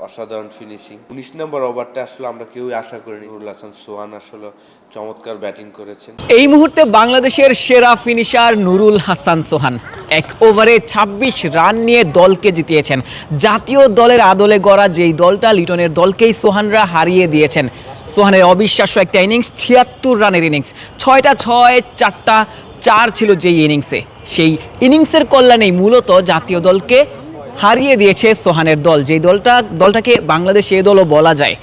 অসাধারণ ফিনিশিং। 19 নম্বর ওভারটা আসলে আমরা কেউই আশা করিনি। নুরুল হাসান সোহান আসলে চমৎকার ব্যাটিং করেছেন। এই মুহূর্তে বাংলাদেশের সেরা ফিনিশার নুরুল হাসান সোহান 1 ওভারে 26 রান নিয়ে দলকে জিতিয়েছেন। জাতীয় দলের আদলে গড়া যেই দলটা লিটনের দলকেই সোহানরা হারিয়ে দিয়েছেন। সোহানের অবিশ্বাস্য একটা ইনিংস, 76 রানের ইনিংস, 6টা 6, 4টা 4 ছিল যেই ইনিংসে। সেই ইনিংসের কল্যাণেই মূলত জাতীয় দলকে হারিয়ে দিয়েছে সোহানের দল, যেই দলটাকে বাংলাদেশ এ দলও বলা যায়।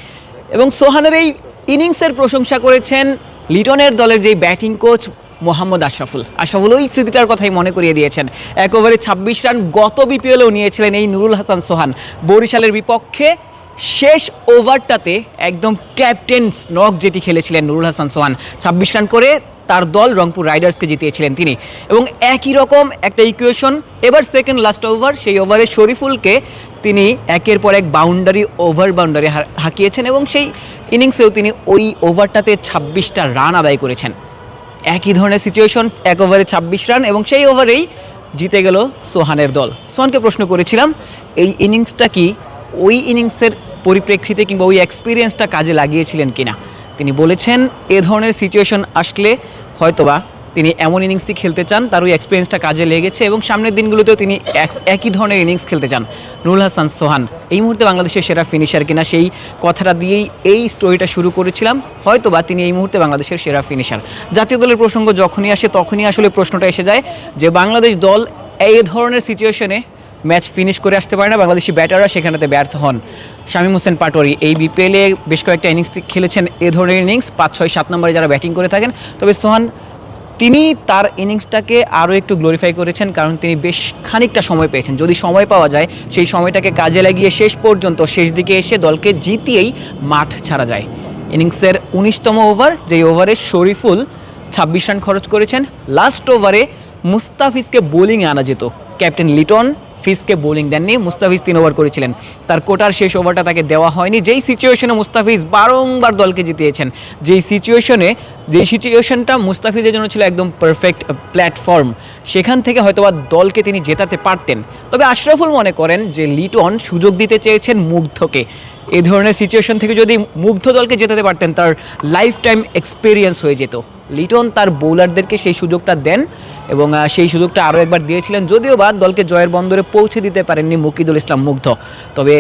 এবং সোহানের এই ইনিংসের প্রশংসা করেছেন লিটনের দলের যেই ব্যাটিং কোচ মোহাম্মদ আশরাফুল ওই স্মৃতিটার কথাই মনে করিয়ে দিয়েছেন। 1 ওভারে 26 রান গত বিপিএলেও নিয়েছিলেন এই নুরুল হাসান সোহান। বরিশালের বিপক্ষে শেষ ওভারটাতে একদম ক্যাপ্টেন নক যেটি খেলেছিলেন নুরুল হাসান সোহান, 26 রান করে তার দল রংপুর রাইডার্সকে জিতিয়েছিলেন তিনি। এবং একই রকম একটা ইকুয়েশন এবার সেকেন্ড লাস্ট ওভার, সেই ওভারে শরীফুলকে তিনি একের পর এক বাউন্ডারি হাঁকিয়েছেন এবং সেই ইনিংসেও তিনি ওই ওভারটাতে 26টা রান আদায় করেছেন। একই ধরনের সিচুয়েশন, 1 ওভারে 26 রান এবং সেই ওভারেই জিতে গেল সোহানের দল। সোহানকে প্রশ্ন করেছিলাম এই ইনিংসটা কি ওই ইনিংসের পরিপ্রেক্ষিতে কিংবা ওই এক্সপিরিয়েন্সটা কাজে লাগিয়েছিলেন কিনা। তিনি বলেছেন এ ধরনের সিচুয়েশন আসলে হয়তোবা তিনি এমন ইনিংসই খেলতে চান, তার ওই এক্সপিরিয়েন্সটা কাজে লেগেছে এবং সামনের দিনগুলোতেও তিনি একই ধরনের ইনিংস খেলতে চান। নুরুল হাসান সোহান এই মুহূর্তে বাংলাদেশের সেরা ফিনিশার কিনা সেই কথাটা দিয়েই এই স্টোরিটা শুরু করেছিলাম। হয়তোবা তিনি এই মুহূর্তে বাংলাদেশের সেরা ফিনিশার। জাতীয় দলের প্রসঙ্গ যখনই আসে তখনই আসলে প্রশ্নটা এসে যায় যে বাংলাদেশ দল এই ধরনের সিচুয়েশনে ম্যাচ ফিনিশ করে আসতে পারে না, বাংলাদেশি ব্যাটাররা সেখানেতে ব্যর্থ হন। শামীম হোসেন পাটোয়ারি এই বিপিএলে বেশ কয়েকটা ইনিংস খেলেছেন এ ধরনের ইনিংস, 5, 6, 7 নম্বরে যারা ব্যাটিং করে থাকেন। তবে সোহান তিনি তার ইনিংসটাকে আরও একটু গ্লোরিফাই করেছেন, কারণ তিনি বেশ খানিকটা সময় পেয়েছেন। যদি সময় পাওয়া যায় সেই সময়টাকে কাজে লাগিয়ে শেষ পর্যন্ত শেষ দিকে এসে দলকে জিতিয়েই মাঠ ছাড়া যায়। ইনিংসের 19তম ওভার, যেই ওভারে শরীফুল 26 রান খরচ করেছেন। লাস্ট ওভারে মুস্তাফিজকে বোলিংয়ে আনা যেত, ক্যাপ্টেন লিটন ফিজকে বোলিং দেননি, মুস্তাফিজ 3 ওভার করেছিলেন। তার কোটার শেষ ওভারটা তাকে দেওয়া হয়নি। যেই সিচুয়েশনে মুস্তাফিজ বারংবার দলকে জিতিয়েছেন, যেই সিচুয়েশনটা মুস্তাফিজের জন্য ছিল একদম পারফেক্ট প্ল্যাটফর্ম, সেখান থেকে হয়তোবা দলকে তিনি জেতাতে পারতেন। তবে আশরাফুল মনে করেন যে লিটন সুযোগ দিতে চেয়েছেন মুগ্ধকে। এই ধরনের সিচুয়েশন থেকে যদি মুগ্ধ দলকে জেতাতে পারতেন তার লাইফ টাইম এক্সপিরিয়েন্স হয়ে যেত। লিটন তার বোলারদেরকে সেই সুযোগটা দেন এবং সেই সুযোগটা আরও একবার দিয়েছিলেন, যদিও বা দলকে জয়ের বন্দরে পৌঁছে দিতে পারেননি মুকিদুল ইসলাম মুগ্ধ। তবে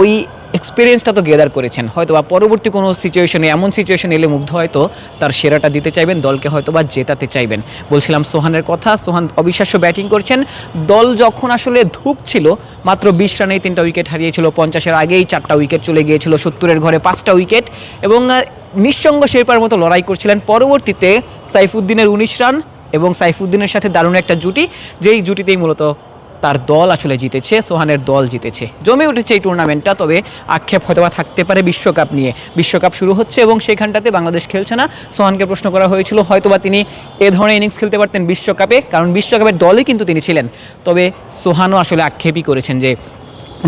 ওই এক্সপিরিয়েন্সটা তো গেদার করেছেন। হয়তো বা পরবর্তী কোনো সিচুয়েশনে, এমন সিচুয়েশন এলে মুগ্ধ হয়তো তার সেরাটা দিতে চাইবেন, দলকে হয়তো বা জেতাতে চাইবেন। বলছিলাম সোহানের কথা, সোহান অবিশ্বাস্য ব্যাটিং করছেন। দল যখন আসলে ধুঁকছিল, মাত্র 20 রানেই 3টা উইকেট হারিয়েছিল, 50-এর আগেই 4টা উইকেট চলে গিয়েছিল, 70-এর ঘরে 5টা উইকেট এবং নিঃসঙ্গ শেরপার মতো লড়াই করছিলেন। পরবর্তীতে সাইফুদ্দিনের 19 রান এবং সাইফুদ্দিনের সাথে দারুণ একটা জুটি, যেই জুটিতেই মূলত তার দল আসলে জিতেছে, সোহানের দল জিতেছে। জমে উঠেছে এই টুর্নামেন্টটা। তবে আক্ষেপ হয়তো থাকতে পারে বিশ্বকাপ নিয়ে। বিশ্বকাপ শুরু হচ্ছে এবং সেখানটাতে বাংলাদেশ খেলছে না। সোহানকে প্রশ্ন করা হয়েছিল হয়তোবা তিনি এ ধরনের ইনিংস খেলতে পারতেন বিশ্বকাপে, কারণ বিশ্বকাপের দলই কিন্তু তিনি ছিলেন। তবে সোহানও আসলে আক্ষেপই করেছেন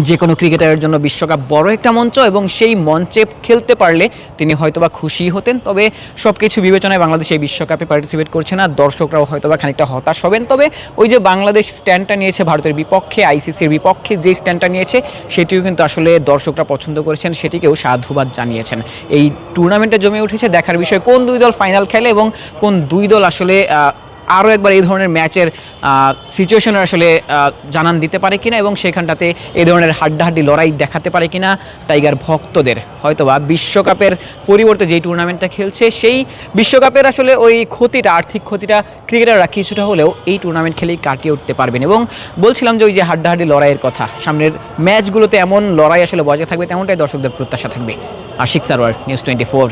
যে কোনো ক্রিকেটারের জন্য বিশ্বকাপ বড় একটা মঞ্চ এবং সেই মঞ্চে খেলতে পারলে তিনি হয়তোবা খুশি হতেন। তবে সব কিছু বিবেচনায় বাংলাদেশ এই বিশ্বকাপে পার্টিসিপেট করছে না, দর্শকরাও হয়তোবা খানিকটা হতাশ হবেন। তবে ওই যে বাংলাদেশ স্ট্যান্ডটা নিয়েছে ভারতের বিপক্ষে, আইসিসির বিপক্ষে যে স্ট্যান্ডটা নিয়েছে সেটিও কিন্তু আসলে দর্শকরা পছন্দ করেছেন, সেটিকেও সাধুবাদ জানিয়েছেন। এই টুর্নামেন্টে জমে উঠেছে, দেখার বিষয় কোন দুই দল ফাইনাল খেলে এবং কোন দুই দল আসলে আরও একবার এই ধরনের ম্যাচের সিচুয়েশনে আসলে জানান দিতে পারে কিনা এবং সেখানটাতে এই ধরনের হাড্ডাহাড্ডি লড়াই দেখাতে পারে কিনা টাইগার ভক্তদের। হয়তোবা বিশ্বকাপের পরিবর্তে যেই টুর্নামেন্টটা খেলছে সেই বিশ্বকাপের আসলে ওই ক্ষতিটা, আর্থিক ক্ষতিটা ক্রিকেটাররা কিছুটা হলেও এই টুর্নামেন্ট খেলেই কাটিয়ে উঠতে পারবেন। এবং বলছিলাম যে ওই যে হাড্ডাহাড্ডি লড়াইয়ের কথা, সামনের ম্যাচগুলোতে এমন লড়াই আসলে বজায় থাকবে, তেমনটাই দর্শকদের প্রত্যাশা থাকবে। আশিক সারওয়ার, নিউজ 24।